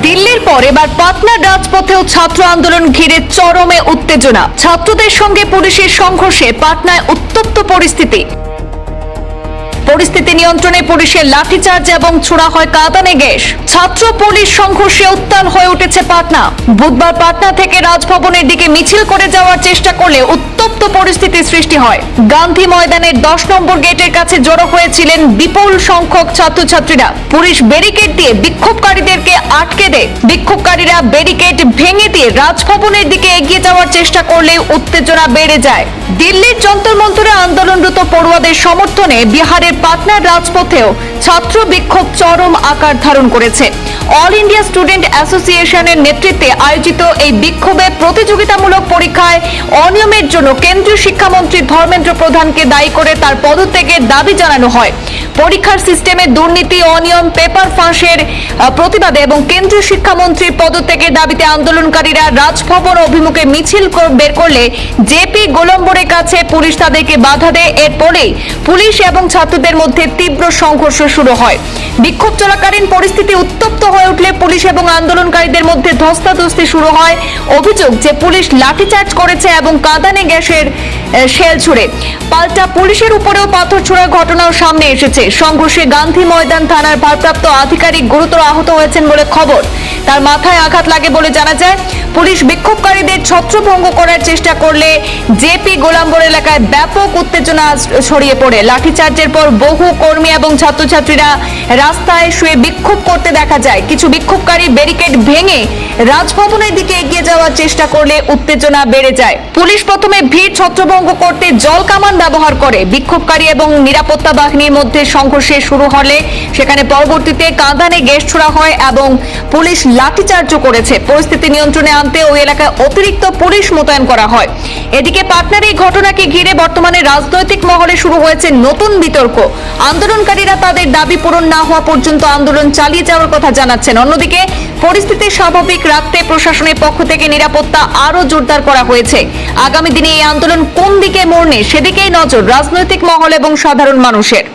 দিল্লির পর এবার পাটনার রাজপথেও ছাত্র আন্দোলন ঘিরে চরমে উত্তেজনা। ছাত্রদের সঙ্গে পুলিশের সংঘর্ষে পাটনায় উত্তপ্ত পরিস্থিতি নিয়ন্ত্রণে পুলিশের লাঠিচার্জ এবং ছোড়া হয় কাঁদানে গ্যাস। ছাত্র পুলিশ সংঘর্ষে উত্তাল হয়ে উঠেছে পাটনা। বুধবার পাটনা থেকে রাজভবনের দিকে মিছিল করে যাওয়ার চেষ্টা করলে উত্তপ্ত পরিস্থিতির সৃষ্টি হয়। গান্ধী ময়দানের 10 নম্বর গেটের কাছে জড়ো হয়েছিলেন বিপুল সংখ্যক ছাত্রছাত্রীরা। পুলিশ ব্যারিকেড দিয়ে বিক্ষোভকারীদেরকে আটকে দেয়। বিক্ষোভকারীরা ব্যারিকেড ভেঙে দিয়ে রাজভবনের দিকে এগিয়ে যাওয়ার চেষ্টা করলে উত্তেজনা বেড়ে যায়। দিল্লির যন্তর মন্তরে আন্দোলনরত পড়ুয়াদের সমর্থনে বিহারের পাটনার রাজপথেও ছাত্র বিক্ষোভ চরম আকার ধারণ করেছে। অল ইন্ডিয়া স্টুডেন্ট অ্যাসোসিয়েশনের নেতৃত্বে আয়োজিত এই বিক্ষোভে প্রতিযোগিতামূলক পরীক্ষায় অনিয়মের জন্য কেন্দ্রীয় শিক্ষামন্ত্রী ধর্মেন্দ্র প্রধানকে দায়ী করে তার পদত্যাগের দাবি জানানো হয়। পরীক্ষার সিস্টেমে দুর্নীতি, অনিয়ম, পেপার ফাঁসের প্রতিবাদে এবং কেন্দ্রীয় শিক্ষামন্ত্রীর পদত্যাগের দাবিতে আন্দোলনকারীরা রাজভবন অভিমুখে মিছিল বের করলে জেপি গোলম্বরের কাছে পুলিশ তাদেরকে বাধা দেয়। এরপরেই পুলিশ এবং ছাত্রদের মধ্যে তীব্র সংঘর্ষ শুরু হয়। বিক্ষোভ চলাকালীন পরিস্থিতি উত্তপ্ত হয়ে উঠলে পুলিশ এবং আন্দোলনকারীদের মধ্যে ধস্তাধস্তি শুরু হয়। অভিযোগ যে পুলিশ লাঠিচার্জ করেছে এবং কাঁদানে গ্যাসের শেল ছুড়ে পাল্টা পুলিশের উপরেও পাথর ছোড়ার ঘটনাও সামনে এসেছে। সংঘর্ষে গান্ধী ময়দান থানার ভারপ্রাপ্ত আধিকারিক গুরুতর আহত হয়েছেন বলে খবর। তার মাথায় আঘাত লাগে বলে জানা যায়। পুলিশ বিক্ষোভকারীদের ছত্রভঙ্গ করার চেষ্টা করলে জেপি গোলাম্বর এলাকায় ব্যাপক উত্তেজনা ছড়িয়ে পড়ে। লাঠিচার্জের পর বহু কর্মী এবং ছাত্রছাত্রীরা রাস্তায় শুয়ে বিক্ষোভ করতে দেখা যায়। কিছু বিক্ষোভকারী ব্যারিকেড ভেঙে রাজভবনের দিকে এগিয়ে যাওয়ার চেষ্টা করলে উত্তেজনা বেড়ে যায়। পুলিশ প্রথমে ভিড় ছত্রভঙ্গ করতে জল কামান ব্যবহার করে। বিক্ষোভকারী এবং নিরাপত্তা বাহিনীর মধ্যে সংঘর্ষ শুরু হলে সেখানে পরবর্তীতে কাঁদানে গ্যাস ছোড়া হয় এবং পুলিশ লাঠিচার্জও করেছে। পরিস্থিতি নিয়ন্ত্রণে আনতে ওই এলাকায় অতিরিক্ত পুলিশ মোতায়েন করা হয়। এদিকে পাটনার এই ঘটনাকে ঘিরে বর্তমানে রাজনৈতিক মহলে শুরু হয়েছে নতুন বিতর্ক। আন্দোলনকারীরা তাদের দাবি পূরণ না হওয়া পর্যন্ত আন্দোলন চালিয়ে যাওয়ার কথা জানাচ্ছেন। অন্যদিকে পরিস্থিতি স্বাভাবিক রাখতে প্রশাসনের পক্ষ থেকে নিরাপত্তা আরো জোরদার করা হয়েছে। আগামী দিনে এই আন্দোলন কোন দিকে মোড় নেয় সেদিকেই নজর রাজনৈতিক মহল এবং সাধারণ মানুষের।